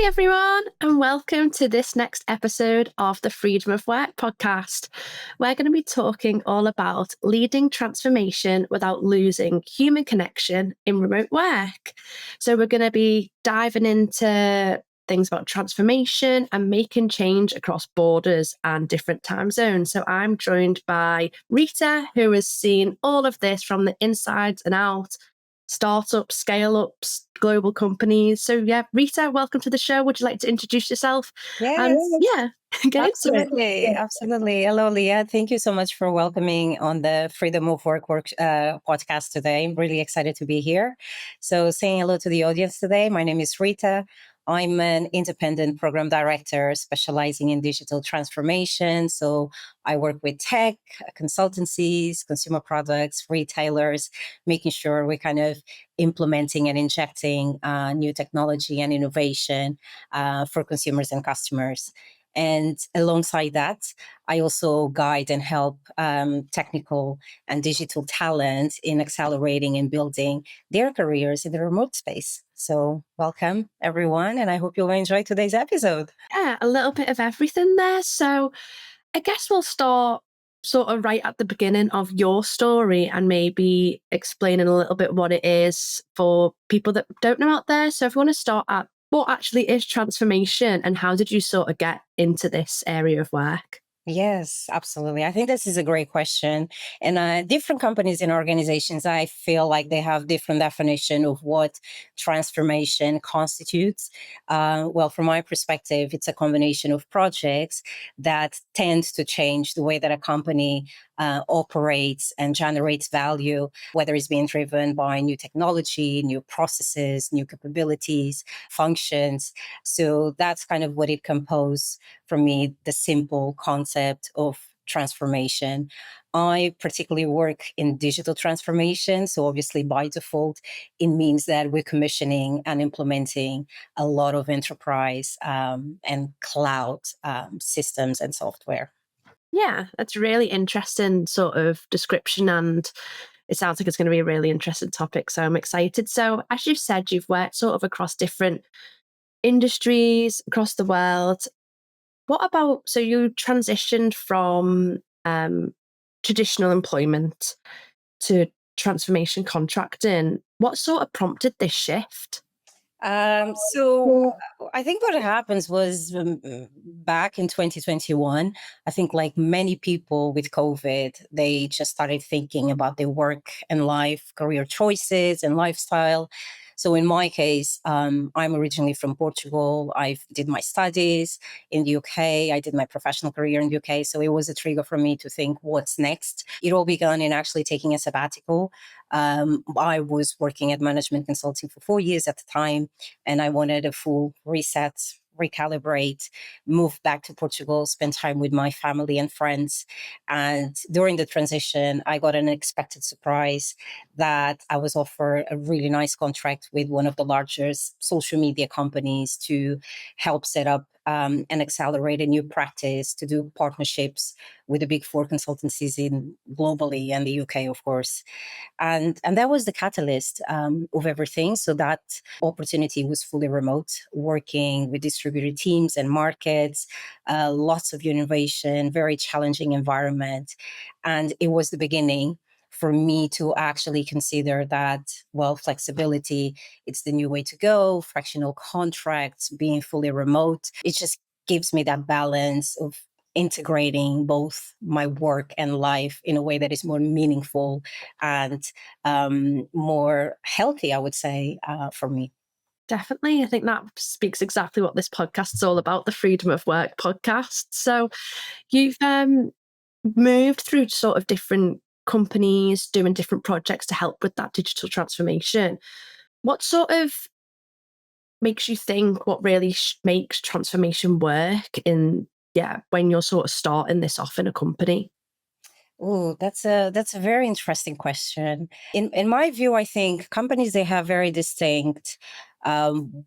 Hi, everyone, and welcome to this next episode of the Freedom of Work podcast. We're going to be talking all about leading transformation without losing human connection in remote work. So, we're going to be diving into things about transformation and making change across borders and different time zones. So, I'm joined by Rita, who has seen all of this from the inside and out. Startups, scale ups, global companies. So, yeah, Rita, welcome to the show. Would you like to introduce yourself? And Yes, yeah, get into it. absolutely. Absolutely. Hello, Leah. Thank you so much for welcoming on the Freedom of Work podcast today. I'm really excited to be here. So, saying hello to the audience today. My name is Rita. I'm an independent program director specializing in digital transformation. So, I work with tech, consultancies, consumer products, retailers, making sure we're kind of implementing and injecting new technology and innovation for consumers and customers. And alongside that, I also guide and help technical and digital talent in accelerating and building their careers in the remote space. So, welcome everyone, and I hope you'll enjoy today's episode. Yeah, a little bit of everything there. So, I guess we'll start sort of right at the beginning of your story and maybe explaining a little bit what it is for people that don't know out there. So, if you want to start at what actually is transformation and how did you sort of get into this area of work? Yes, absolutely. I think this is a great question. And different companies and organizations, I feel like they have different definition of what transformation constitutes. Well, from my perspective, it's a combination of projects that tend to change the way that a company operates and generates value, whether it's being driven by new technology, new processes, new capabilities, functions. So that's kind of what it composes for me, the simple concept of transformation. I particularly work in digital transformation. So, obviously, by default, it means that we're commissioning and implementing a lot of enterprise and cloud systems and software. Yeah, that's a really interesting sort of description. And it sounds like it's going to be a really interesting topic. So, I'm excited. So, as you said, you've worked sort of across different industries across the world. What about, so you transitioned from traditional employment to transformation contracting. What sort of prompted this shift? I think what happens was back in 2021, I think like many people with COVID, they just started thinking about their work and life, career choices and lifestyle. So in my case, I'm originally from Portugal. I did my studies in the UK. I did my professional career in the UK. So it was a trigger for me to think, what's next? It all began in actually taking a sabbatical. I was working at management consulting for 4 years at the time, and I wanted a full reset, recalibrate, move back to Portugal, spend time with my family and friends. And during the transition, I got an unexpected surprise that I was offered a really nice contract with one of the largest social media companies to help set up and accelerate a new practice to do partnerships with the big four consultancies in globally and the UK, of course. And that was the catalyst of everything. So that opportunity was fully remote, working with distributed teams and markets, lots of innovation, very challenging environment. And it was the beginning for me to actually consider that, well, flexibility, it's the new way to go, fractional contracts, being fully remote. It just gives me that balance of integrating both my work and life in a way that is more meaningful and more healthy, I would say, for me. Definitely. I think that speaks exactly what this podcast is all about, the Freedom of Work podcast. So you've moved through sort of different companies, doing different projects to help with that digital transformation. What sort of makes you think what really makes transformation work in, yeah, when you're sort of starting this off in a company? Oh, that's a very interesting question. In my view, I think companies they have very distinct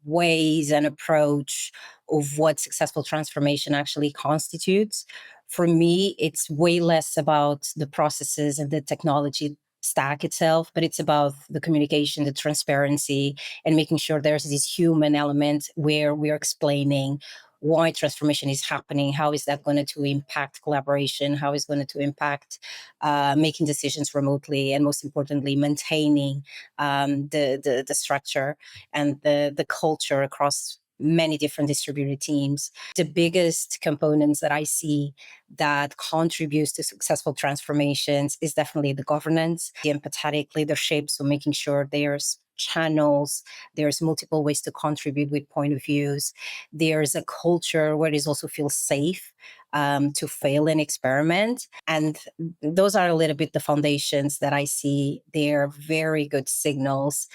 ways and approach of what successful transformation actually constitutes. For me, it's way less about the processes and the technology stack itself, but it's about the communication, the transparency, and making sure there's this human element where we're explaining why transformation is happening, how is that going to impact collaboration, how is going to impact making decisions remotely, and most importantly, maintaining the structure and the culture across many different distributed teams. The biggest components that I see that contributes to successful transformations is definitely the governance, the empathetic leadership. So making sure there's channels, there's multiple ways to contribute with point of views. There's a culture where it also feels safe to fail and experiment. And those are a little bit the foundations that I see. They're very good signals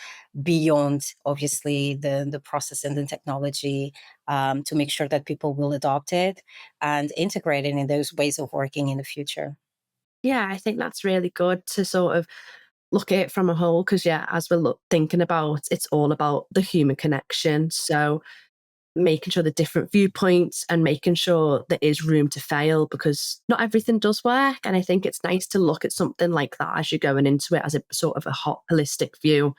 beyond, obviously, the process and the technology, to make sure that people will adopt it and integrate it in those ways of working in the future. Yeah, I think that's really good to sort of look at it from a whole because, yeah, as we're thinking about, it's all about the human connection. So making sure the different viewpoints and making sure there is room to fail because not everything does work. And I think it's nice to look at something like that as you're going into it as a sort of a hot holistic view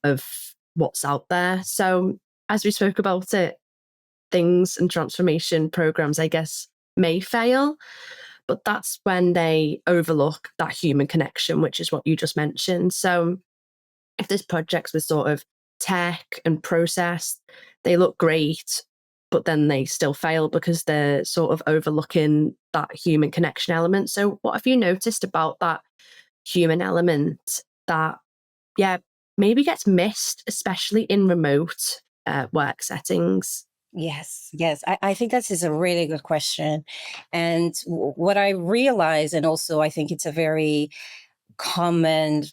of what's out there. So as we spoke about it, things and transformation programs, I guess, may fail, but that's when they overlook that human connection, which is what you just mentioned. So if there's projects with sort of tech and process, they look great, but then they still fail because they're sort of overlooking that human connection element. So what have you noticed about that human element that, yeah, maybe gets missed, especially in remote work settings? Yes, yes. I think that is a really good question. And what I realize, and also I think it's a very common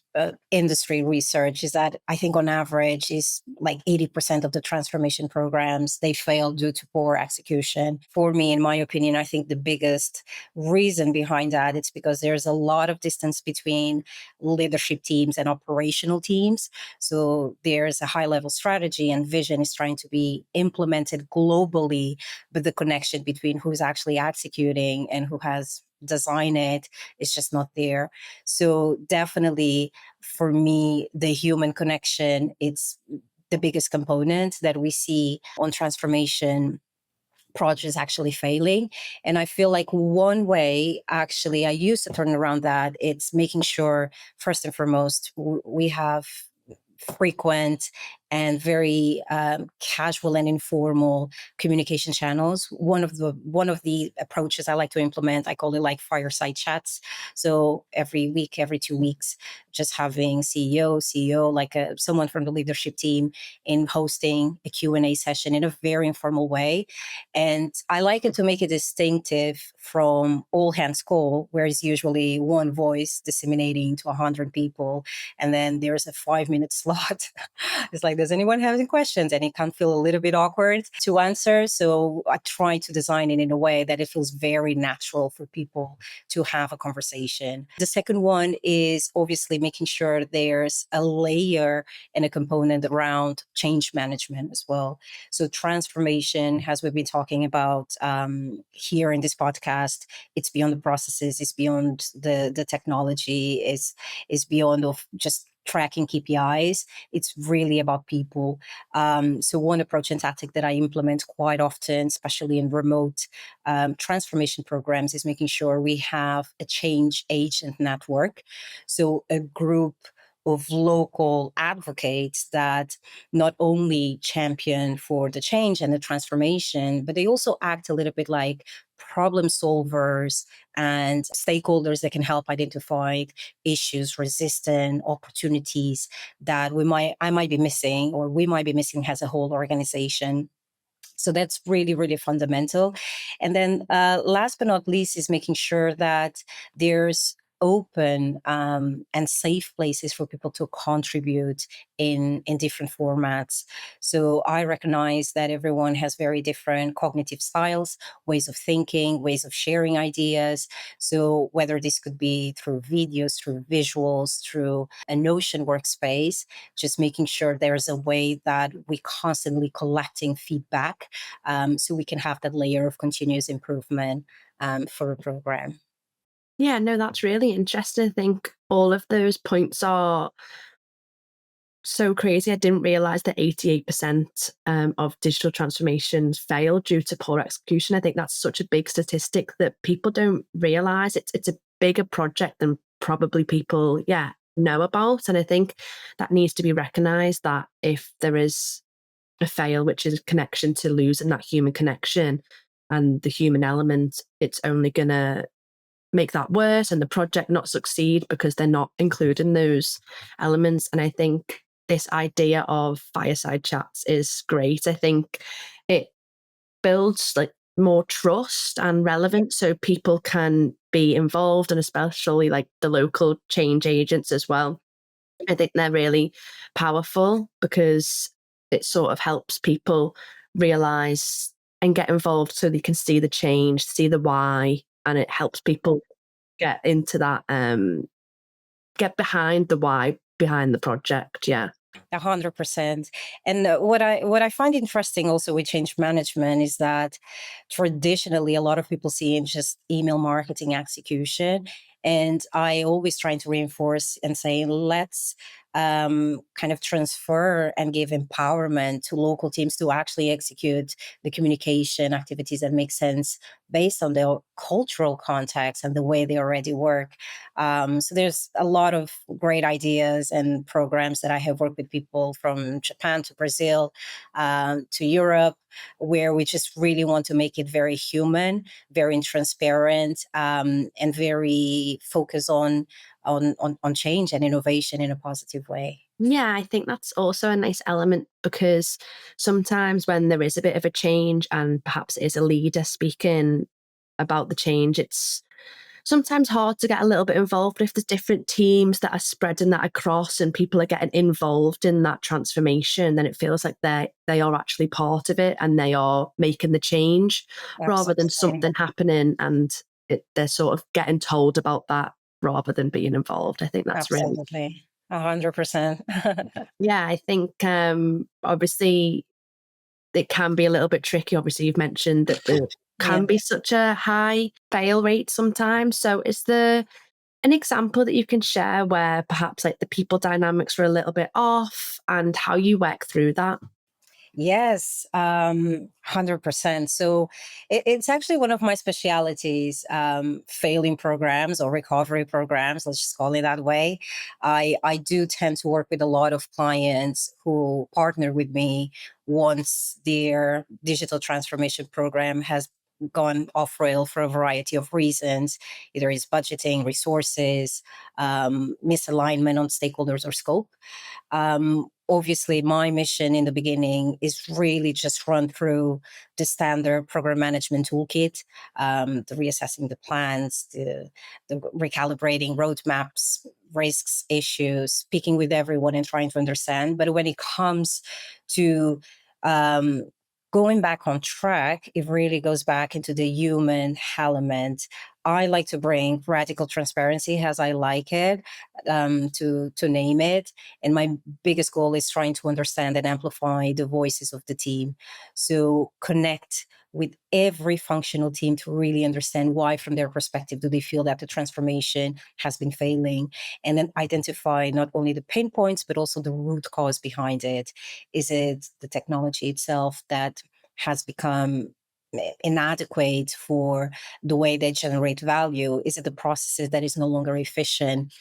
industry research, is that I think on average is like 80% of the transformation programs, they fail due to poor execution. For me, in my opinion, I think the biggest reason behind that, it's because there's a lot of distance between leadership teams and operational teams. So there's a high level strategy and vision is trying to be implemented globally, but the connection between who's actually executing and who has designed it is just not there. So definitely for me, the human connection, it's the biggest component that we see on transformation projects actually failing. And I feel like one way actually I used to turn around that, it's making sure first and foremost we have frequent and very casual and informal communication channels. One of the approaches I like to implement, I call it like fireside chats. So every week, every 2 weeks, just having CEO, like someone from the leadership team, in hosting a Q&A session in a very informal way. And I like it to make it distinctive from all hands call, where it's usually one voice disseminating to 100 people, and then there's a 5 minute slot. It's like, does anyone have any questions? And it can feel a little bit awkward to answer. So I try to design it in a way that it feels very natural for people to have a conversation. The second one is obviously making sure there's a layer and a component around change management as well. So transformation, as we've been talking about here in this podcast, it's beyond the processes, it's beyond the technology, is beyond of just tracking KPIs. It's really about people. So one approach and tactic that I implement quite often, especially in remote transformation programs, is making sure we have a change agent network. So a group of local advocates that not only champion for the change and the transformation, but they also act a little bit like problem solvers and stakeholders that can help identify issues, resistance, opportunities that I might be missing, or we might be missing as a whole organization. So that's really, really fundamental. And then last but not least is making sure that there's open and safe places for people to contribute in different formats. So I recognize that everyone has very different cognitive styles, ways of thinking, ways of sharing ideas. So whether this could be through videos, through visuals, through a Notion workspace, just making sure there's a way that we constantly collecting feedback, so we can have that layer of continuous improvement for a program. Yeah, no, that's really interesting. I think all of those points are so crazy. I didn't realize that 88% of digital transformations fail due to poor execution. I think that's such a big statistic that people don't realize. It's a bigger project than probably people, know about. And I think that needs to be recognized, that if there is a fail, which is a connection to losing that human connection and the human element, it's only going to make that worse and the project not succeed because they're not including those elements. And I think this idea of fireside chats is great. I think it builds like more trust and relevance so people can be involved, and especially like the local change agents as well. I think they're really powerful because it sort of helps people realize and get involved so they can see the change, see the why, and it helps people get into that, get behind the why behind the project. Yeah. 100%. And what I find interesting also with change management is that traditionally a lot of people see in just email marketing execution. And I always trying to reinforce and say, let's kind of transfer and give empowerment to local teams to actually execute the communication activities that make sense based on their cultural context and the way they already work. So there's a lot of great ideas and programs that I have worked with people from Japan to Brazil to Europe, where we just really want to make it very human, very transparent, and very focused on change and innovation in a positive way. Yeah, I think that's also a nice element because sometimes when there is a bit of a change and perhaps it is a leader speaking about the change, it's sometimes hard to get a little bit involved. But if there's different teams that are spreading that across and people are getting involved in that transformation, then it feels like they are actually part of it and they are making the change rather than Absolutely. something happening and they're sort of getting told about that rather than being involved. I think that's really, Absolutely. 100%. yeah, I think obviously it can be a little bit tricky. Obviously, you've mentioned that there Yeah. can be such a high fail rate sometimes. So is there an example that you can share where perhaps like the people dynamics were a little bit off and how you work through that? Yes, 100%. So it's actually one of my specialities, failing programs or recovery programs, let's just call it that way. I do tend to work with a lot of clients who partner with me once their digital transformation program has gone off rail for a variety of reasons. Either it's budgeting, resources, misalignment on stakeholders or scope. Obviously, my mission in the beginning is really just run through the standard program management toolkit, the reassessing the plans, the recalibrating roadmaps, risks, issues, speaking with everyone and trying to understand. But when it comes to um, going back on track, it really goes back into the human element. I like to bring radical transparency, as I like it, to name it. And my biggest goal is trying to understand and amplify the voices of the team. So connect with every functional team to really understand why, from their perspective, do they feel that the transformation has been failing, and then identify not only the pain points, but also the root cause behind it. Is it the technology itself that has become inadequate for the way they generate value? Is it the processes that is no longer efficient?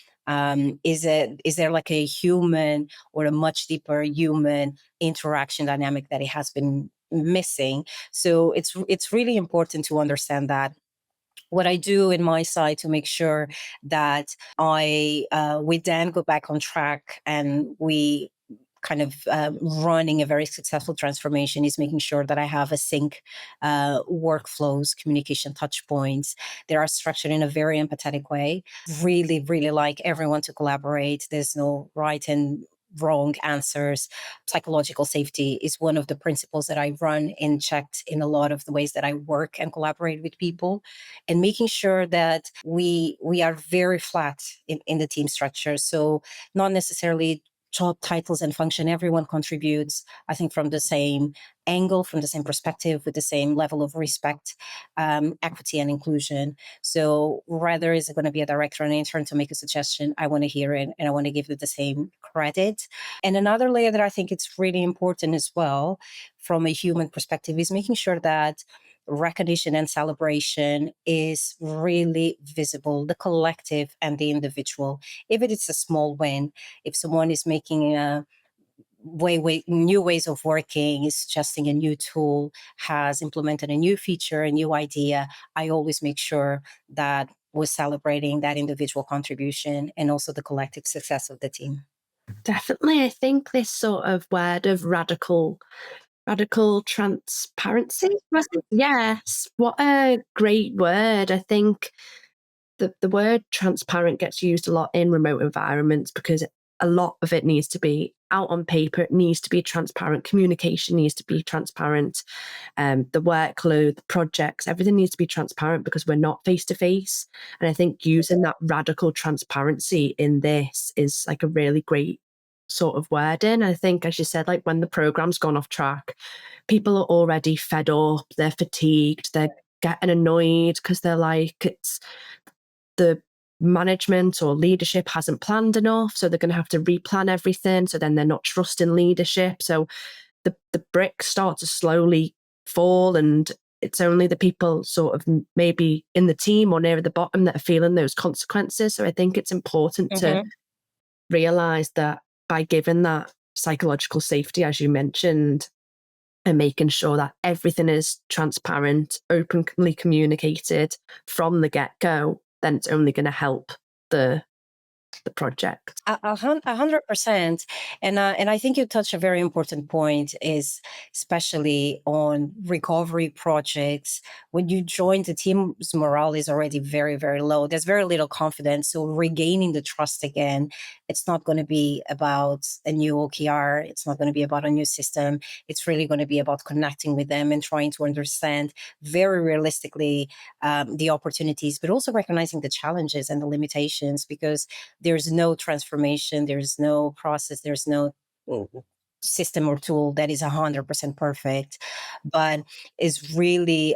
Is there like a human or a much deeper human interaction dynamic that it has been missing? So it's really important to understand that. What I do in my side to make sure that I we then go back on track and we kind of running a very successful transformation is making sure that I have a sync workflows, communication touch points. They are structured in a very empathetic way. Really, really like everyone to collaborate. There's no right and wrong answers. Psychological safety is one of the principles that I run and checked in a lot of the ways that I work and collaborate with people, and making sure that we are very flat in the team structure. So not necessarily job titles and function. Everyone contributes, I think, from the same angle, from the same perspective, with the same level of respect, equity, and inclusion. So rather is it going to be a director or an intern to make a suggestion, I want to hear it and I want to give it the same credit. And another layer that I think it's really important as well from a human perspective is making sure that recognition and celebration is really visible, the collective and the individual. If it is a small win, if someone is making a new ways of working, is suggesting a new tool, has implemented a new feature, a new idea, I always make sure that we're celebrating that individual contribution and also the collective success of the team. Definitely. I think this sort of word of radical transparency. Yes. What a great word. I think the word transparent gets used a lot in remote environments because a lot of it needs to be out on paper. It needs to be transparent. Communication needs to be transparent. The workload, the projects, everything needs to be transparent because we're not face to face. And I think using that radical transparency in this is like a really great sort of wording. I think, as you said, like when the program's gone off track, people are already fed up, they're fatigued, they're getting annoyed because they're like, it's the management or leadership hasn't planned enough. So they're going to have to replan everything. So then they're not trusting leadership. So the bricks start to slowly fall, and it's only the people sort of maybe in the team or near the bottom that are feeling those consequences. So I think it's important to realize that by giving that psychological safety, as you mentioned, and making sure that everything is transparent, openly communicated from the get-go, then it's only going to help the project. 100%, and I think you touch a very important point, is especially on recovery projects. When you join, the team's morale is already very, very low. There's very little confidence. So regaining the trust again, it's not going to be about a new OKR. It's not going to be about a new system. It's really going to be about connecting with them and trying to understand very realistically the opportunities, but also recognizing the challenges and the limitations, because there's no transformation, there's no process, there's no system or tool that is 100% perfect, but is really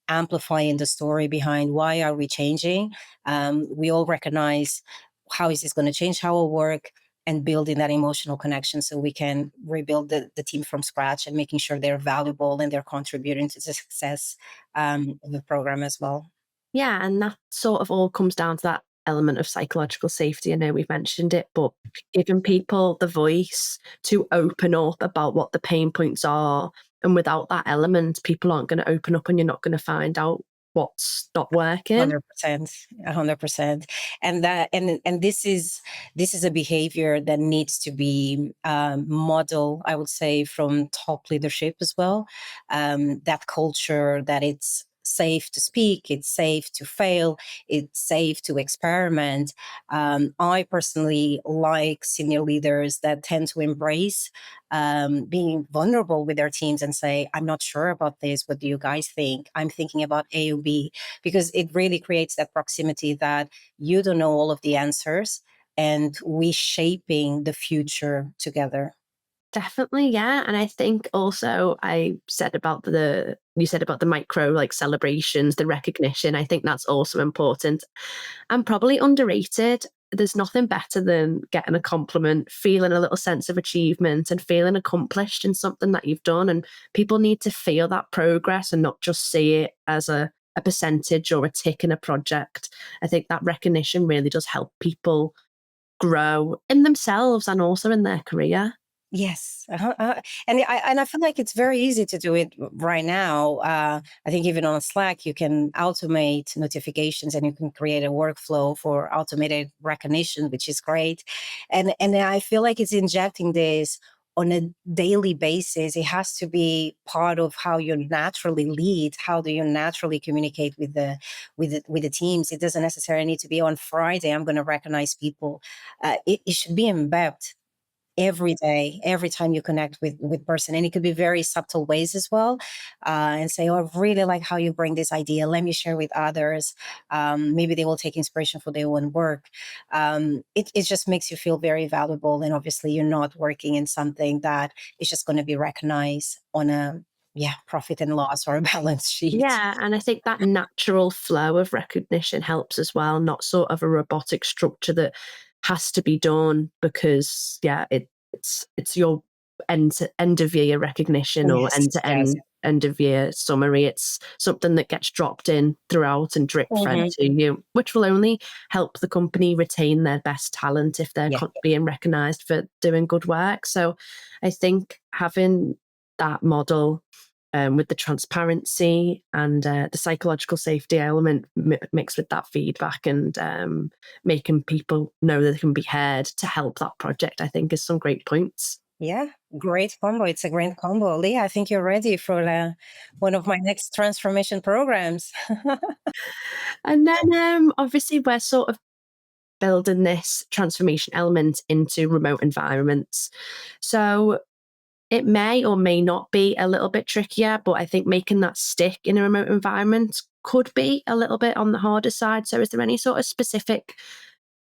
amplifying the story behind why are we changing. We all recognize how is this going to change how we work, and building that emotional connection so we can rebuild the team from scratch and making sure they're valuable and they're contributing to the success of the program as well. Yeah, and that sort of all comes down to that element of psychological safety. I know we've mentioned it, but giving people the voice to open up about what the pain points are. And without that element, people aren't going to open up and you're not going to find out what's not working. 100%, 100%. And this is a behavior that needs to be modeled, I would say, from top leadership as well. That culture that it's safe to speak, it's safe to fail, it's safe to experiment. I personally like senior leaders that tend to embrace being vulnerable with their teams and say, I'm not sure about this. What do you guys think? I'm thinking about A or B, because it really creates that proximity that you don't know all of the answers and we shaping the future together. Definitely, yeah. And I think also you said about the micro like celebrations, the recognition. I think that's also important and probably underrated. There's nothing better than getting a compliment, feeling a little sense of achievement and feeling accomplished in something that you've done. And people need to feel that progress and not just see it as a percentage or a tick in a project. I think that recognition really does help people grow in themselves and also in their career. Yes, and I feel like it's very easy to do it right now. I think even on Slack, you can automate notifications and you can create a workflow for automated recognition, which is great. And I feel like it's injecting this on a daily basis. It has to be part of how you naturally lead. How do you naturally communicate with the teams? It doesn't necessarily need to be on Friday. I'm going to recognize people. It should be embedded every day, every time you connect with person. And it could be very subtle ways as well. And say, oh, I really like how you bring this idea. Let me share with others. Maybe they will take inspiration for their own work. It just makes you feel very valuable. And obviously you're not working in something that is just going to be recognized on a profit and loss or a balance sheet. Yeah, and I think that natural flow of recognition helps as well, not sort of a robotic structure that has to be done because it's your end of year recognition or Yes, end to yes. end of year summary. It's something that gets dropped in throughout and drip fed Mhm. to you, which will only help the company retain their best talent if they're Yeah. being recognized for doing good work. So I think having that model with the transparency and the psychological safety element mixed with that feedback and making people know that they can be heard to help that project, I think is some great points. Yeah, great combo. It's a great combo. Leah, I think you're ready for one of my next transformation programs. And then obviously we're sort of building this transformation element into remote environments. So it may or may not be a little bit trickier, but I think making that stick in a remote environment could be a little bit on the harder side. So is there any sort of specific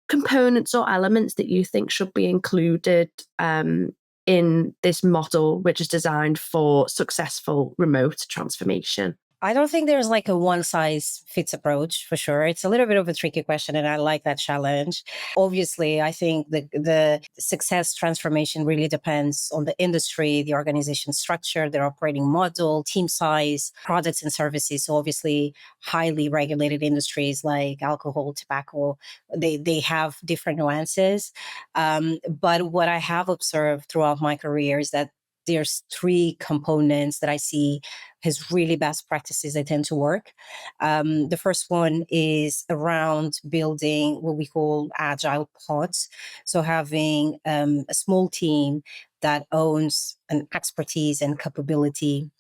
components or elements that you think should be included in this model, which is designed for successful remote transformation? I don't think there's like a one size fits approach for sure. It's a little bit of a tricky question, and I like that challenge. Obviously, I think the success transformation really depends on the industry, the organization structure, their operating model, team size, products and services. So obviously, highly regulated industries like alcohol, tobacco, they have different nuances. But what I have observed throughout my career is that there's three components that I see as really best practices that tend to work. The first one is around building what we call agile pods. So having a small team that owns an expertise and capability,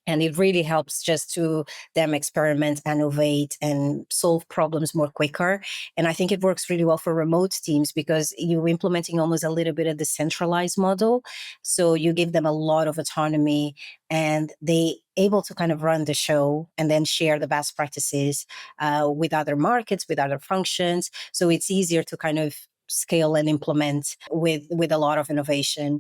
and it really helps just to them experiment, innovate, and solve problems more quicker. And I think it works really well for remote teams because you're implementing almost a little bit of the centralized model. So you give them a lot of autonomy, and they able to kind of run the show and then share the best practices with other markets, with other functions. So it's easier to kind of scale and implement with a lot of innovation.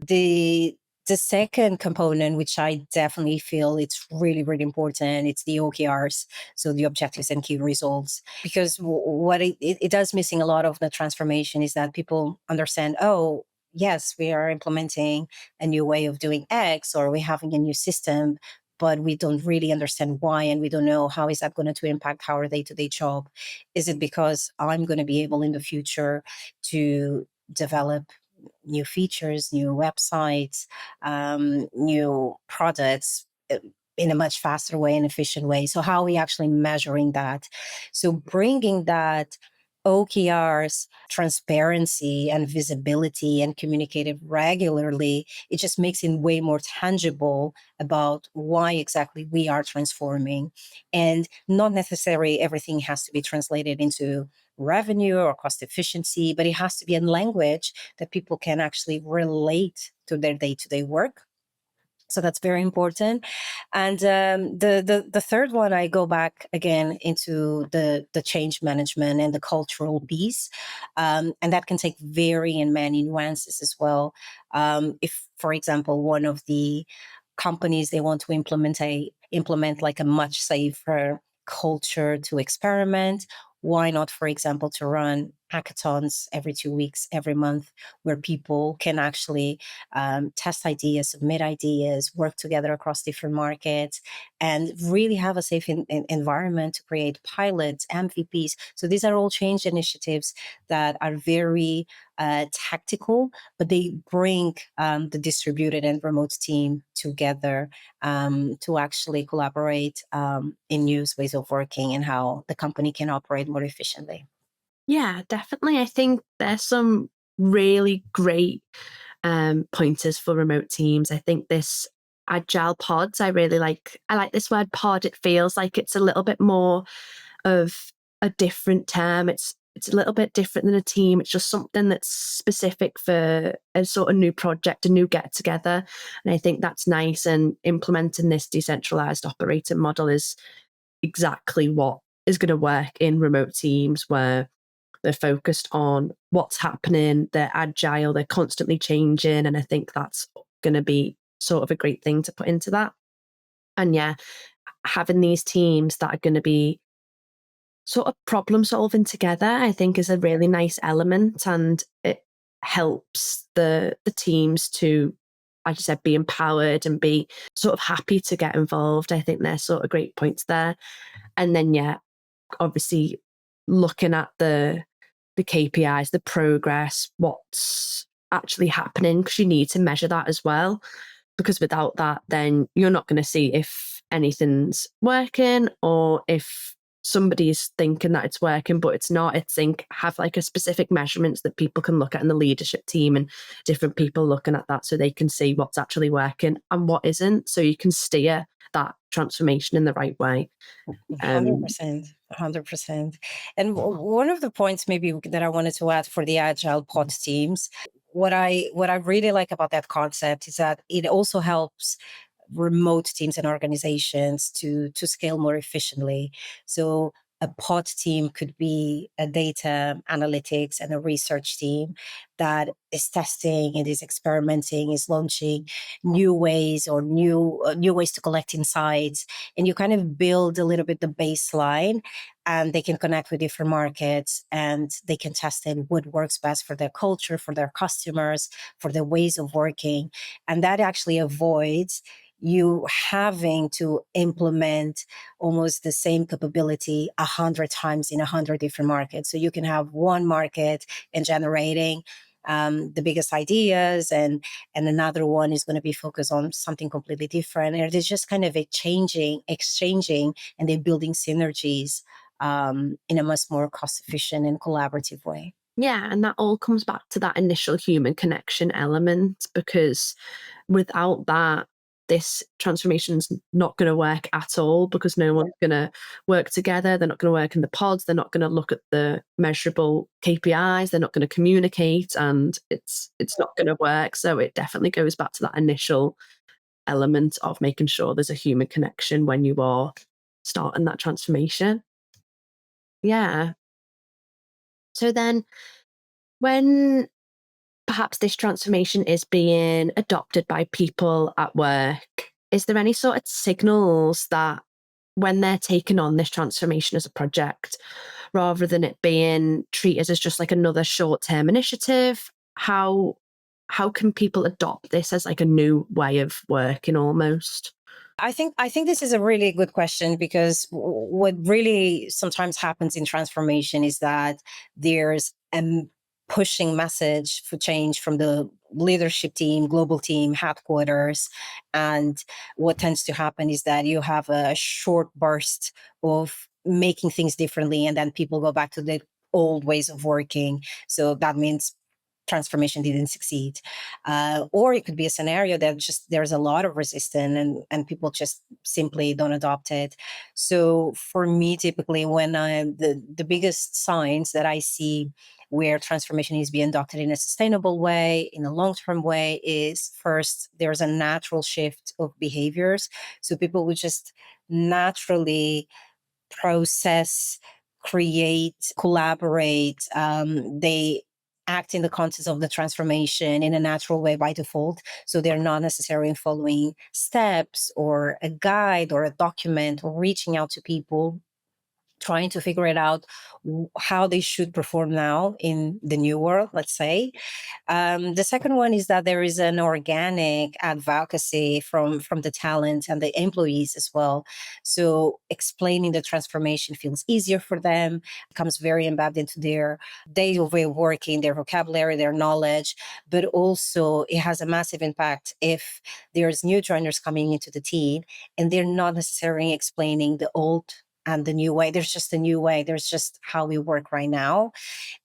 The second component, which I definitely feel it's really, really important, it's the OKRs, so the objectives and key results. Because what it does missing a lot of the transformation is that people understand, oh, yes, we are implementing a new way of doing X, or we're having a new system, but we don't really understand why, and we don't know how is that going to impact our day-to-day job. Is it because I'm going to be able in the future to develop new features, new websites, new products in a much faster way and efficient way? So how are we actually measuring that? So bringing that OKRs, transparency and visibility and communicated regularly, it just makes it way more tangible about why exactly we are transforming. And not necessarily everything has to be translated into revenue or cost efficiency, but it has to be in language that people can actually relate to their day-to-day work. So that's very important. And the third one, I go back again into the change management and the cultural piece, and that can take very and many nuances as well. If, for example, one of the companies they want to implement like a much safer culture to experiment, why not, for example, to run hackathons every 2 weeks, every month, where people can actually test ideas, submit ideas, work together across different markets, and really have a safe environment to create pilots, MVPs. So these are all change initiatives that are very tactical, but they bring the distributed and remote team together to actually collaborate in new ways of working and how the company can operate more efficiently. Yeah, definitely. I think there's some really great pointers for remote teams. I think this agile pods, I like this word pod. It feels like it's a little bit more of a different term. It's it's a little bit different than a team. It's just something that's specific for a sort of new project, a new get together. And I think that's nice. And implementing this decentralized operating model is exactly what is going to work in remote teams where they're focused on what's happening, they're agile, they're constantly changing. And I think that's going to be sort of a great thing to put into that. And yeah, having these teams that are going to be sort of problem solving together, I think is a really nice element, and it helps the teams to, like you said, be empowered and be sort of happy to get involved. I think they're sort of great points there. And then yeah, obviously looking at the KPIs, the progress, what's actually happening, because you need to measure that as well. Because without that, then you're not going to see if anything's working or if somebody's thinking that it's working, but it's not. It's have like a specific measurements that people can look at in the leadership team and different people looking at that so they can see what's actually working and what isn't. So you can steer that transformation in the right way. 100%. 100%. And one of the points maybe that I wanted to add for the agile pod teams, what I really like about that concept is that it also helps remote teams and organizations to scale more efficiently. So a pod team could be a data analytics and a research team that is testing and is experimenting, is launching new ways or new ways to collect insights, and you kind of build a little bit the baseline, and they can connect with different markets and they can test in what works best for their culture, for their customers, for their ways of working, and that actually avoids you having to implement almost the same capability 100 times in 100 different markets. So you can have one market in generating the biggest ideas, and another one is going to be focused on something completely different. And it's just kind of exchanging, and they're building synergies in a much more cost efficient and collaborative way. Yeah, and that all comes back to that initial human connection element, because without that, this transformation's not going to work at all, because no one's going to work together. They're not going to work in the pods. They're not going to look at the measurable KPIs. They're not going to communicate, and it's not going to work. So it definitely goes back to that initial element of making sure there's a human connection when you are starting that transformation. Yeah. So then when perhaps this transformation is being adopted by people at work, is there any sort of signals that when they're taking on this transformation as a project, rather than it being treated as just like another short-term initiative, how can people adopt this as like a new way of working almost? I think this is a really good question, because what really sometimes happens in transformation is that there's a pushing message for change from the leadership team, global team, headquarters. And what tends to happen is that you have a short burst of making things differently, and then people go back to the old ways of working. So that means transformation didn't succeed. Or it could be a scenario that just there's a lot of resistance, and people just simply don't adopt it. So for me, typically, when the biggest signs that I see where transformation is being adopted in a sustainable way, in a long-term way, is first, there's a natural shift of behaviors. So people would just naturally process, create, collaborate. They act in the context of the transformation in a natural way by default. So they're not necessarily following steps or a guide or a document or reaching out to people, trying to figure it out how they should perform now in the new world, let's say. The second one is that there is an organic advocacy from the talent and the employees as well. So explaining the transformation feels easier for them, becomes very embedded into their day of way of working, their vocabulary, their knowledge, but also it has a massive impact if there's new joiners coming into the team and they're not necessarily explaining the old and the new way. There's just a new way. There's just how we work right now.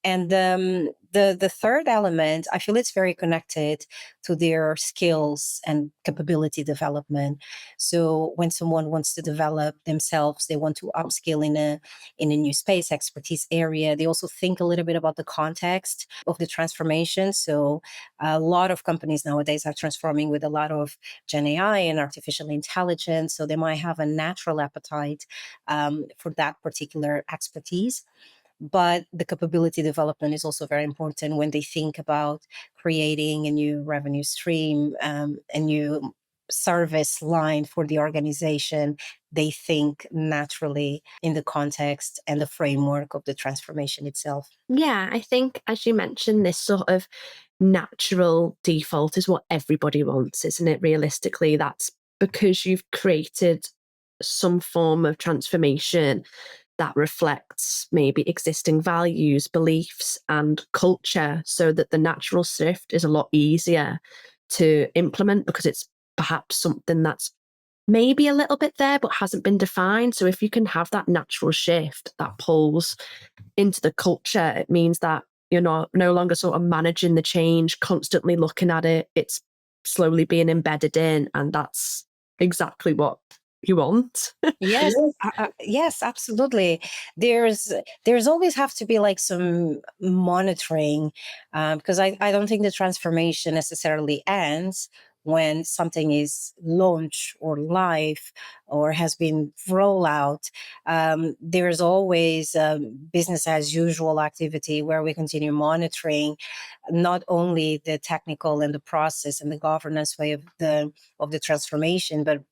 And the The third element, I feel it's very connected to their skills and capability development. So when someone wants to develop themselves, they want to upskill in a new space, expertise area. They also think a little bit about the context of the transformation. So a lot of companies nowadays are transforming with a lot of Gen AI and artificial intelligence. So they might have a natural appetite for that particular expertise. But the capability development is also very important when they think about creating a new revenue stream, a new service line for the organization. They think naturally in the context and the framework of the transformation itself. Yeah, I think, as you mentioned, this sort of natural default is what everybody wants, isn't it? Realistically, that's because you've created some form of transformation that reflects maybe existing values, beliefs, and culture, so that the natural shift is a lot easier to implement because it's perhaps something that's maybe a little bit there but hasn't been defined. So if you can have that natural shift that pulls into the culture, it means that you're not no longer sort of managing the change, constantly looking at it. It's slowly being embedded in, and that's exactly what you want. Yes, yes, absolutely. There's always have to be like some monitoring, because I don't think the transformation necessarily ends when something is launched or live or has been rolled out. There's always business as usual activity where we continue monitoring not only the technical and the process and the governance way of the transformation, but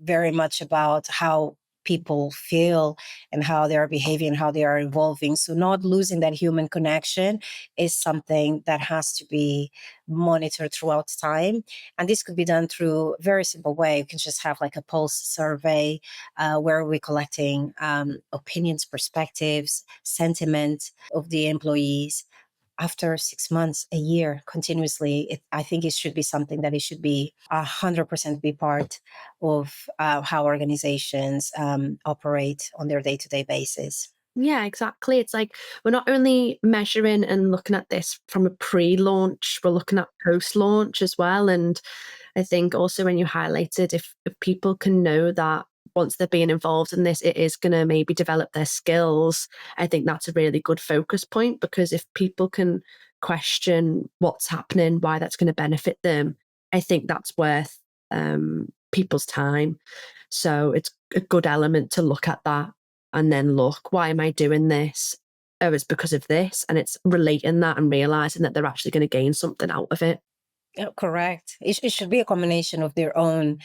very much about how people feel and how they are behaving, how they are evolving. So not losing that human connection is something that has to be monitored throughout time. And this could be done through a very simple way. You can just have like a pulse survey where we're collecting opinions, perspectives, sentiment of the employees after 6 months, a year, continuously. I think it should be something that it should be 100% be part of how organizations operate on their day-to-day basis. Yeah, exactly. It's like we're not only measuring and looking at this from a pre-launch, we're looking at post-launch as well. And I think also when you highlighted, if people can know that once they're being involved in this, it is going to maybe develop their skills. I think that's a really good focus point, because if people can question what's happening, why that's going to benefit them, I think that's worth people's time. So it's a good element to look at that and then look, why am I doing this? Oh, it's because of this. And it's relating that and realizing that they're actually going to gain something out of it. Yeah, correct. It should be a combination of their own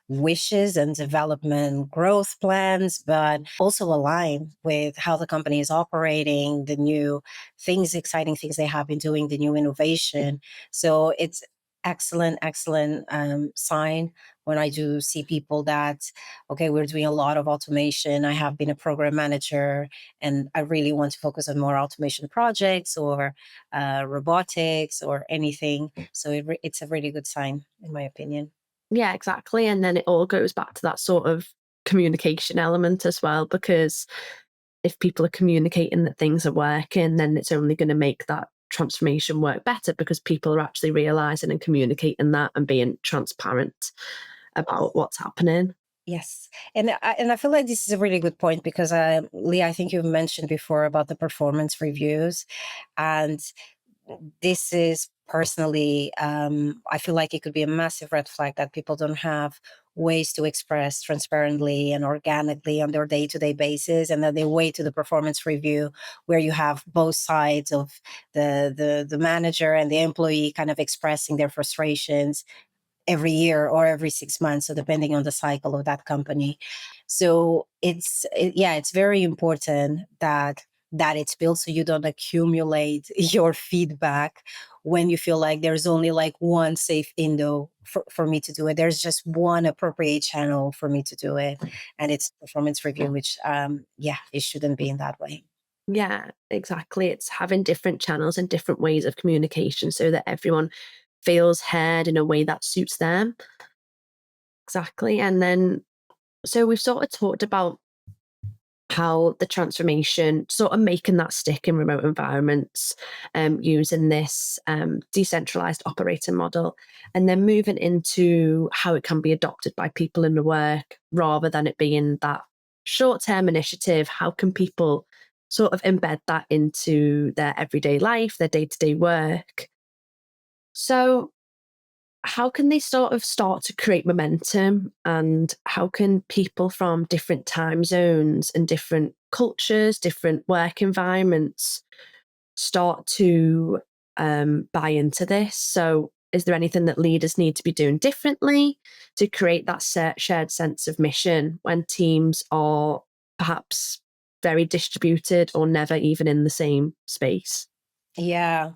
wishes and development growth plans, but also align with how the company is operating, the new things, exciting things they have been doing, the new innovation. So it's excellent sign when I do see people that, okay, we're doing a lot of automation. I have been a program manager and I really want to focus on more automation projects or robotics or anything. So it's a really good sign, in my opinion. Yeah, exactly. And then it all goes back to that sort of communication element as well, because if people are communicating that things are working, then it's only going to make that transformation work better, because people are actually realizing and communicating that and being transparent about what's happening. Yes, and I feel like this is a really good point because Leah, I think you mentioned before about the performance reviews, and this is personally, I feel like it could be a massive red flag that people don't have ways to express transparently and organically on their day-to-day basis, and that they wait to the performance review where you have both sides of the manager and the employee kind of expressing their frustrations every year or every 6 months, so depending on the cycle of that company. So yeah, it's very important that it's built so you don't accumulate your feedback when you feel like there's only like one safe window for me to do it. There's just one appropriate channel for me to do it, and it's performance review, which yeah, it shouldn't be in that way. Yeah, exactly. It's having different channels and different ways of communication so that everyone feels heard in a way that suits them. Exactly. And then, so we've sort of talked about how the transformation, sort of making that stick in remote environments, using this decentralized operating model, and then moving into how it can be adopted by people in the work rather than it being that short-term initiative. How can people sort of embed that into their everyday life, their day-to-day work? So how can they sort of start to create momentum, and how can people from different time zones and different cultures, different work environments start to buy into this? So is there anything that leaders need to be doing differently to create that shared sense of mission when teams are perhaps very distributed or never even in the same space? Yeah,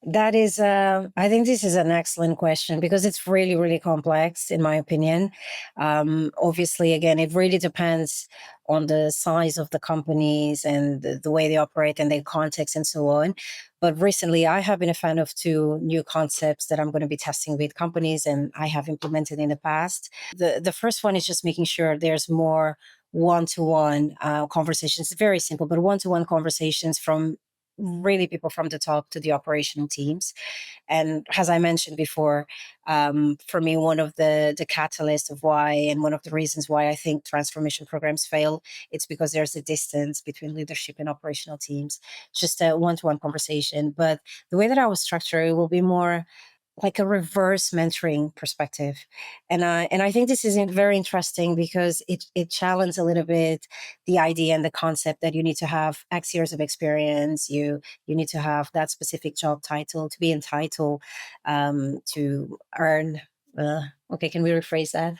that is, I think this is an excellent question because it's really, really complex, in my opinion. Obviously, again, it really depends on the size of the companies and the way they operate and their context and so on. But recently, I have been a fan of two new concepts that I'm going to be testing with companies and I have implemented in the past. The first one is just making sure there's more one-to-one conversations. It's very simple, but one-to-one conversations from really people from the top to the operational teams. And as I mentioned before, for me, one of the catalysts of why, and one of the reasons why I think transformation programs fail, it's because there's a distance between leadership and operational teams. Just a one-to-one conversation. But the way that I will structure it will be more like a reverse mentoring perspective. And I think this is very interesting because it challenges a little bit the idea and the concept that you need to have X years of experience, you need to have that specific job title to be entitled to earn. Okay, can we rephrase that?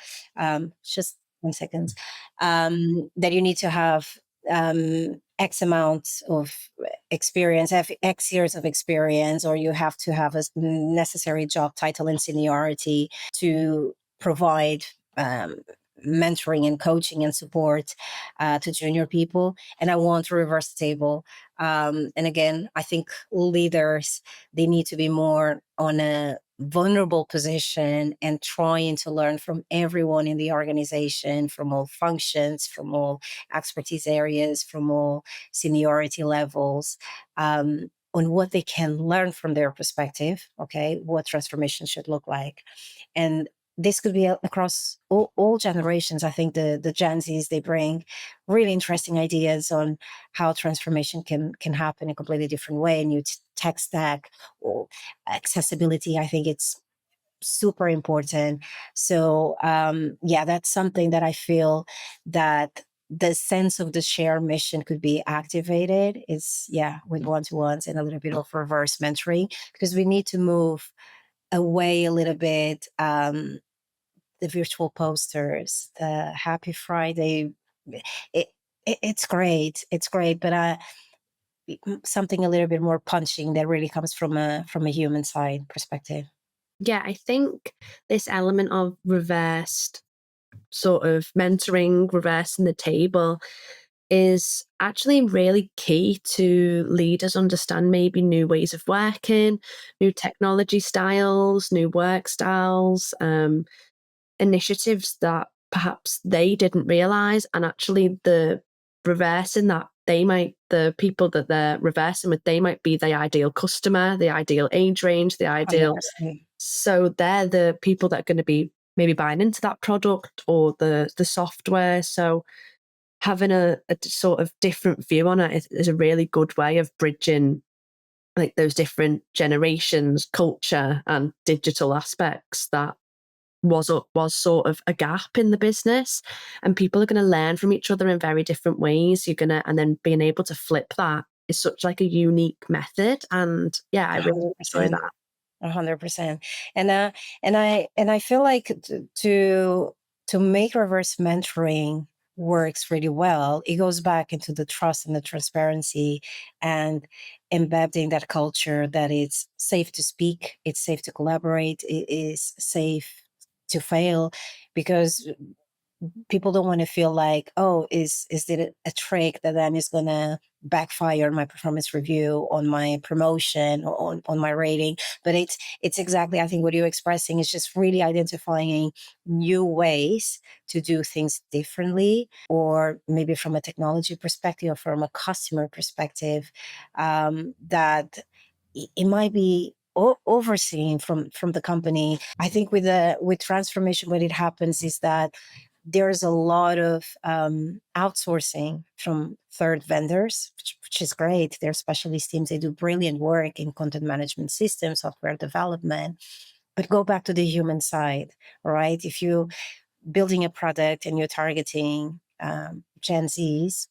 Just 1 second. That you need to have X amount of experience, have X years of experience, or you have to have a necessary job title and seniority to provide um, mentoring and coaching and support to junior people. And I want to reverse the table. And again, I think leaders, they need to be more on a vulnerable position and trying to learn from everyone in the organization, from all functions, from all expertise areas, from all seniority levels, on what they can learn from their perspective. Okay, what transformation should look like. And this could be across all generations. I think the Gen Zs, they bring really interesting ideas on how transformation can happen in a completely different way. And you tech stack or accessibility, I think it's super important. So yeah, that's something that I feel that the sense of the shared mission could be activated is, yeah, with one-to-ones and a little bit of reverse mentoring, because we need to move away a little bit, the virtual posters, the Happy Friday. It, it's great, but something a little bit more punching that really comes from a human side perspective. Yeah, I think this element of reversed sort of mentoring, reversing the table is actually really key to leaders understand maybe new ways of working, new technology styles, new work styles, initiatives that perhaps they didn't realize. And actually, the reversing that, the people that they're reversing with, they might be the ideal customer, the ideal age range, the ideal. 100%. So they're the people that are going to be maybe buying into that product or the software. So having a sort of different view on it is a really good way of bridging like those different generations, culture, and digital aspects that was sort of a gap in the business. And people are going to learn from each other in very different ways. You're gonna, and then being able to flip that is such like a unique method. And yeah, I really enjoy 100%. that. 100%. And I feel like to make reverse mentoring works really well, it goes back into the trust and the transparency and embedding that culture that it's safe to speak, it's safe to collaborate, it is safe to fail, because people don't want to feel like, oh, is it a trick that then is going to backfire on my performance review, on my promotion, or on my rating. But it's exactly, I think what you're expressing is just really identifying new ways to do things differently, or maybe from a technology perspective or from a customer perspective, that it might be overseen from the company. I think with transformation, what it happens is that there's a lot of outsourcing from third vendors, which is great. They're specialist teams. They do brilliant work in content management systems, software development. But go back to the human side, right? If you're building a product and you're targeting Gen Zs,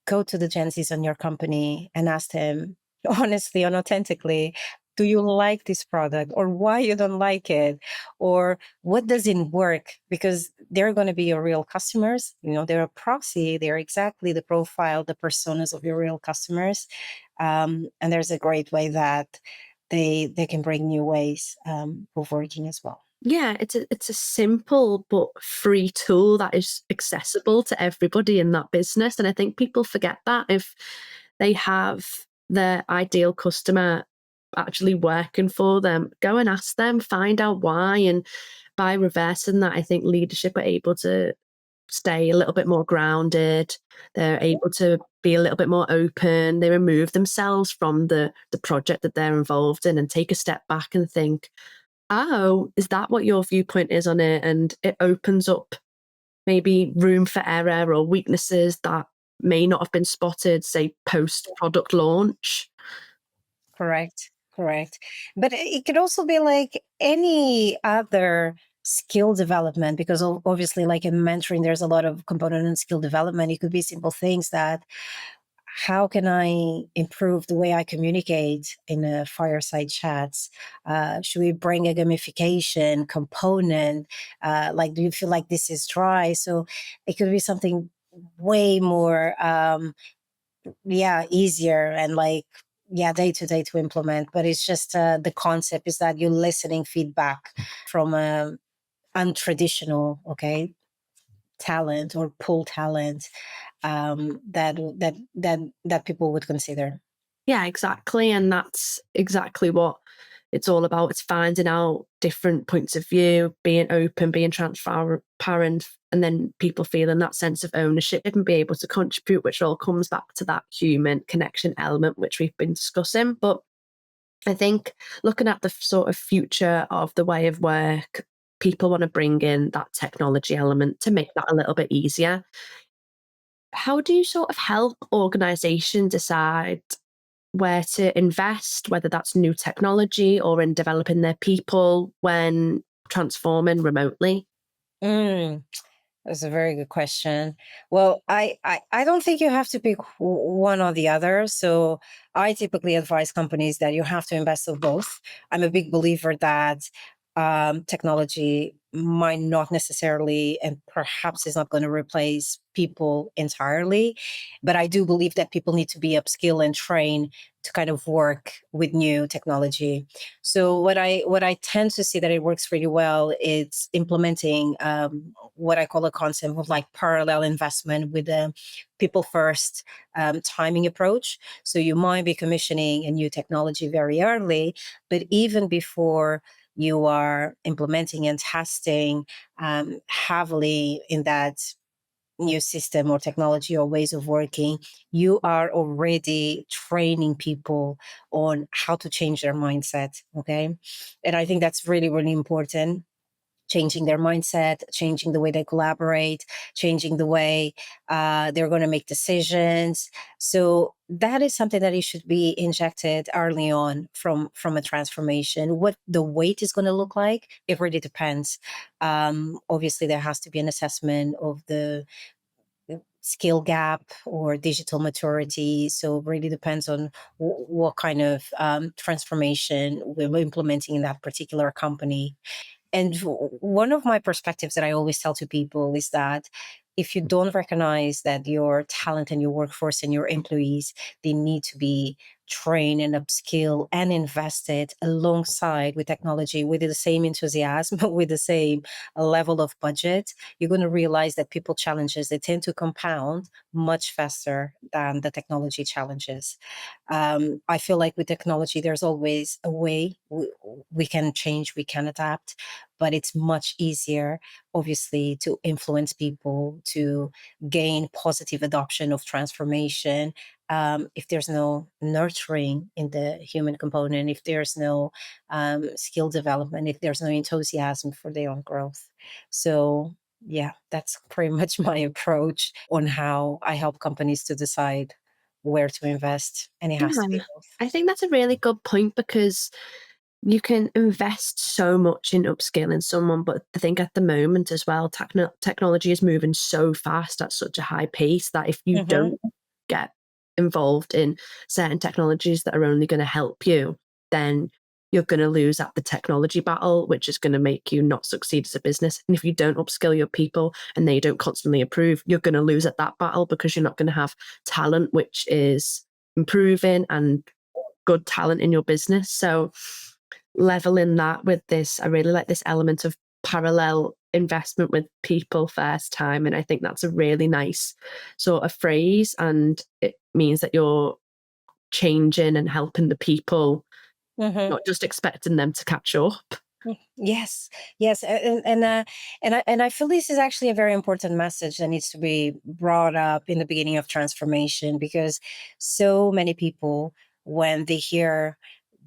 go to the Gen Zs on your company and ask them honestly and authentically, do you like this product, or why you don't like it, or what doesn't work? Because they're going to be your real customers. They're a proxy. They're exactly the profile, the personas of your real customers. And there's a great way that they can bring new ways of working as well. Yeah, it's a simple but free tool that is accessible to everybody in that business. And I think people forget that if they have their ideal customer actually working for them, go and ask them, find out why. And by reversing that, I think leadership are able to stay a little bit more grounded. They're able to be a little bit more open. They remove themselves from the project that they're involved in and take a step back and think, oh, is that what your viewpoint is on it? And it opens up maybe room for error or weaknesses that may not have been spotted, say, post product launch. Correct. Correct. But it could also be like any other skill development, because obviously, like in mentoring, there's a lot of component and skill development. It could be simple things that, how can I improve the way I communicate in a fireside chats? Should we bring a gamification component? Like, do you feel like this is dry? So it could be something way more easier and like, day to day to implement. But it's just the concept is that you're listening feedback from a untraditional, okay, talent or pull talent, that people would consider. Yeah, exactly. And that's exactly what it's all about. It's finding out different points of view, being open, being transparent, and then people feeling that sense of ownership and be able to contribute, which all comes back to that human connection element, which we've been discussing. But I think looking at the sort of future of the way of work, people want to bring in that technology element to make that a little bit easier. How do you sort of help organizations decide where to invest, whether that's new technology or in developing their people when transforming remotely? Mm. That's a very good question. Well, I don't think you have to pick one or the other. So I typically advise companies that you have to invest of both. I'm a big believer that technology might not necessarily, and perhaps is not going to replace people entirely. But I do believe that people need to be upskill and train to kind of work with new technology. So what I tend to see that it works really well is implementing what I call a concept of like parallel investment with a people first timing approach. So you might be commissioning a new technology very early, but even before you are implementing and testing heavily in that new system or technology or ways of working, you are already training people on how to change their mindset. Okay. And I think that's really, really important. Changing their mindset, changing the way they collaborate, changing the way they're going to make decisions. So that is something that it should be injected early on from a transformation. What the weight is going to look like, it really depends. Obviously, there has to be an assessment of the skill gap or digital maturity. So it really depends on what kind of transformation we're implementing in that particular company. And one of my perspectives that I always tell to people is that if you don't recognize that your talent and your workforce and your employees, they need to be train and upskill and invest it alongside with technology with the same enthusiasm, with the same level of budget, you're going to realize that people challenges, they tend to compound much faster than the technology challenges. I feel like with technology, there's always a way we can change, we can adapt, but it's much easier, obviously, to influence people, to gain positive adoption of transformation. If there's no nurturing in the human component, if there's no skill development, if there's no enthusiasm for their own growth. So, yeah, that's pretty much my approach on how I help companies to decide where to invest, and it has to be Yeah. both. I think that's a really good point because you can invest so much in upskilling someone, but I think at the moment as well, technology is moving so fast at such a high pace that if you Hmm. don't get involved in certain technologies that are only going to help you, then you're going to lose at the technology battle, which is going to make you not succeed as a business. And if you don't upskill your people and they don't constantly improve, you're going to lose at that battle because you're not going to have talent which is improving and good talent in your business. So leveling that with this, I really like this element of parallel investment with people first time. And I think that's a really nice sort of phrase. And it means that you're changing and helping the people, Hmm. not just expecting them to catch up. Yes, yes, and I feel this is actually a very important message that needs to be brought up in the beginning of transformation, because so many people, when they hear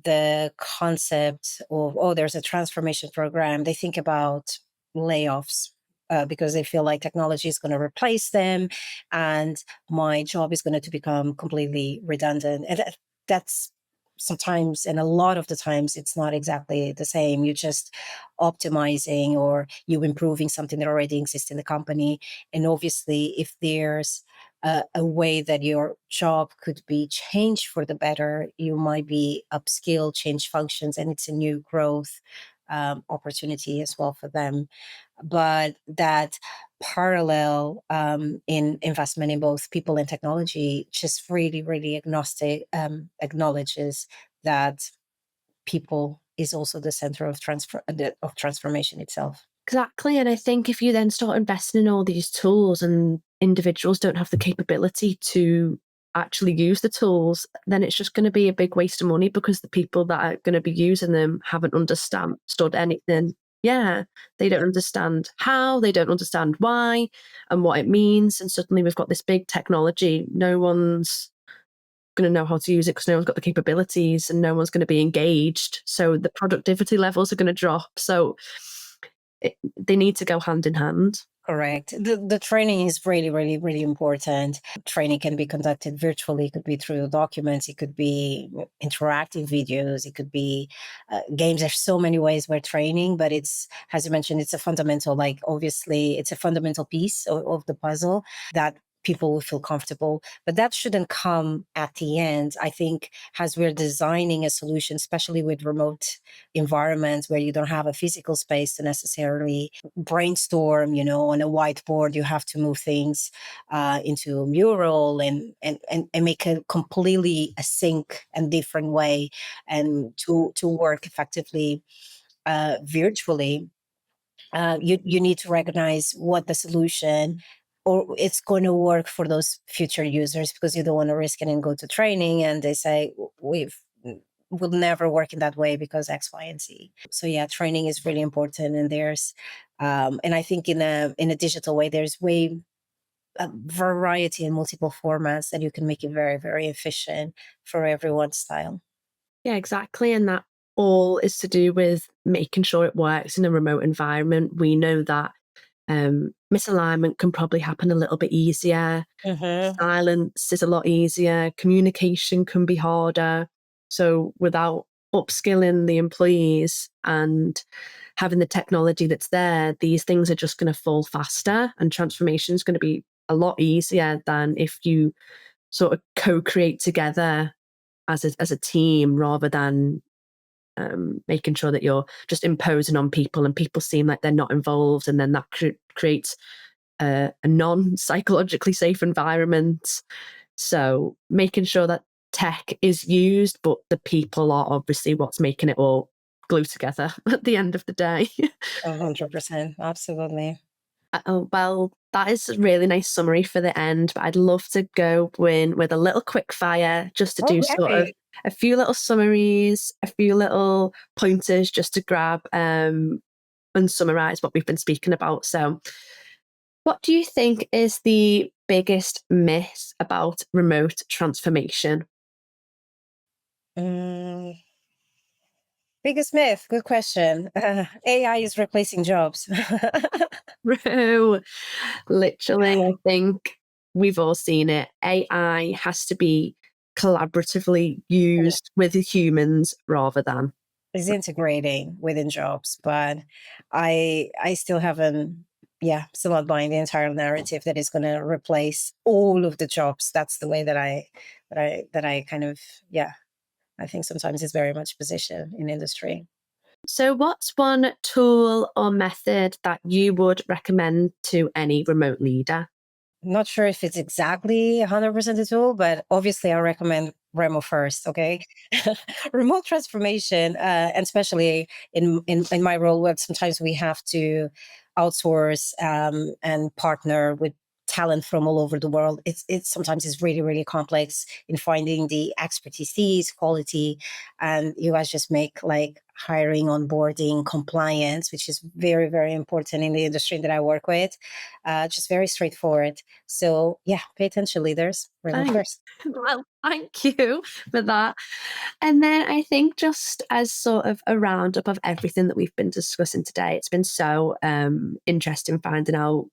the concept of, oh, there's a transformation program, they think about layoffs. Because they feel like technology is going to replace them, and my job is going to become completely redundant, and that's sometimes, and a lot of the times, it's not exactly the same. You're just optimizing, or you improving something that already exists in the company. And obviously, if there's a way that your job could be changed for the better, you might be upskill, change functions, and it's a new growth opportunity as well for them. But that parallel in investment in both people and technology just really, really agnostic acknowledges that people is also the center of transformation itself. Exactly. And I think if you then start investing in all these tools and individuals don't have the capability to actually use the tools, then it's just going to be a big waste of money because the people that are going to be using them haven't understood anything. Yeah, they don't understand how, they don't understand why and what it means. And suddenly we've got this big technology. No one's going to know how to use it because no one's got the capabilities and no one's going to be engaged. So the productivity levels are going to drop. So they need to go hand in hand. Correct. The training is really, really, really important. Training can be conducted virtually. It could be through documents. It could be interactive videos. It could be games. There's so many ways we're training, but it's, as you mentioned, it's a fundamental, like, obviously, it's a fundamental piece of the puzzle that people will feel comfortable. But that shouldn't come at the end. I think as we're designing a solution, especially with remote environments where you don't have a physical space to necessarily brainstorm, on a whiteboard, you have to move things into a mural, and make a completely async and different way, and to work effectively virtually. You need to recognize what the solution, or it's going to work for those future users, because you don't want to risk it and go to training and they say we've will never work in that way because X, Y, and Z. So yeah, training is really important. And there's and I think in a digital way, there's way a variety and multiple formats that you can make it very, very efficient for everyone's style. Yeah, exactly. And that all is to do with making sure it works in a remote environment. We know that misalignment can probably happen a little bit easier. Mm-hmm. Silence is a lot easier. Communication can be harder. So without upskilling the employees and having the technology that's there, these things are just going to fall faster and transformation is going to be a lot easier than if you sort of co-create together as a team rather than making sure that you're just imposing on people and people seem like they're not involved, and then that creates a non-psychologically safe environment. So making sure that tech is used, but the people are obviously what's making it all glue together at the end of the day. 100%. Absolutely. Oh, well, that is a really nice summary for the end, but I'd love to go in with a little quick fire just to do sort of Okay. a few little summaries, a few little pointers just to grab and summarize what we've been speaking about. So, what do you think is the biggest myth about remote transformation? Mm, biggest myth. Good question. AI is replacing jobs. True. Literally, I think we've all seen it. AI has to be collaboratively used with humans rather than. Is integrating within jobs, but I still haven't, yeah, still not buying the entire narrative that is going to replace all of the jobs. That's the way that I kind of, yeah, I think sometimes it's very much position in industry. So, what's one tool or method that you would recommend to any remote leader? Not sure if it's exactly 100% a tool, but obviously I recommend Remo first. Okay, remote transformation, and especially in my role, where sometimes we have to outsource and partner with talent from all over the world. It's sometimes it's really complex in finding the expertise, quality, and you guys just make like hiring, onboarding, compliance, which is very important in the industry that I work with. Just very straightforward. So yeah, pay attention, leaders. Remo Thanks. first. Well, thank you for that. And then I think just as sort of a roundup of everything that we've been discussing today, it's been so interesting finding out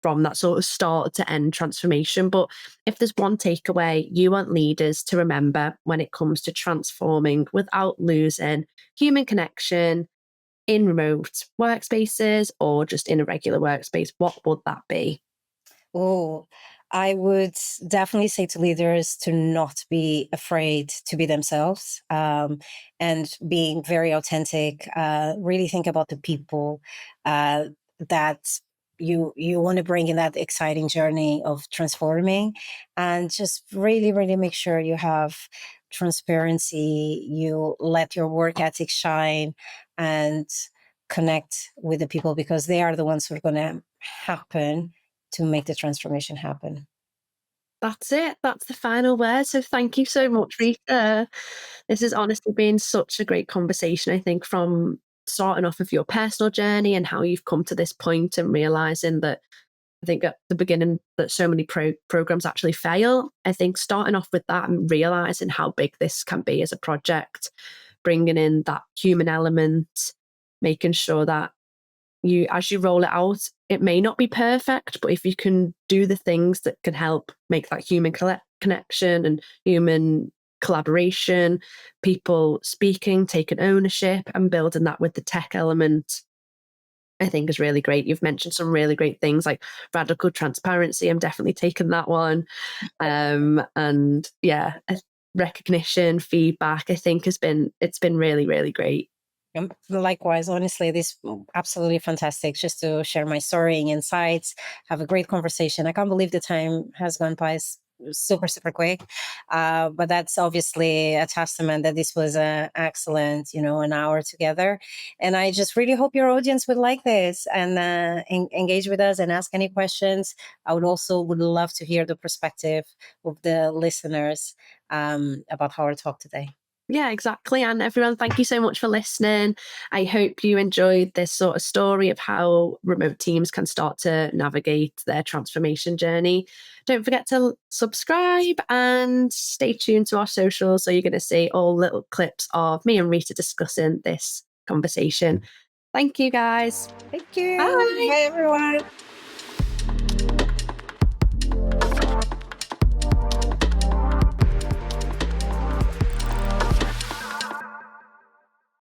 from that sort of start to end transformation. But if there's one takeaway you want leaders to remember when it comes to transforming without losing human connection in remote workspaces or just in a regular workspace, what would that be? Oh, I would definitely say to leaders to not be afraid to be themselves, and being very authentic. Really think about the people uh, that you want to bring in that exciting journey of transforming, and just really make sure you have transparency. You let your work ethic shine, and connect with the people because they are the ones who are going to happen to make the transformation happen. That's it. That's the final word. So thank you so much, Rita. This has honestly been such a great conversation, I think, from starting off with your personal journey and how you've come to this point and realizing that I think at the beginning that so many programs actually fail. I think starting off with that and realizing how big this can be as a project, bringing in that human element, making sure that you as you roll it out, it may not be perfect, but if you can do the things that can help make that human connection and human collaboration, people speaking, taking ownership and building that with the tech element, I think is really great. You've mentioned some really great things like radical transparency. I'm definitely taking that one. And yeah, recognition, feedback, I think it's been really great. Likewise, honestly, this absolutely fantastic just to share my story and insights, have a great conversation. I can't believe the time has gone by super quick. But that's obviously a testament that this was a excellent, an hour together. And I just really hope your audience would like this and engage with us and ask any questions. I would love to hear the perspective of the listeners about our talk today. Yeah, exactly. And everyone, thank you so much for listening. I hope you enjoyed this sort of story of how remote teams can start to navigate their transformation journey. Don't forget to subscribe and stay tuned to our socials. So you're going to see all little clips of me and Rita discussing this conversation. Thank you guys. Thank you. Bye. Bye, everyone.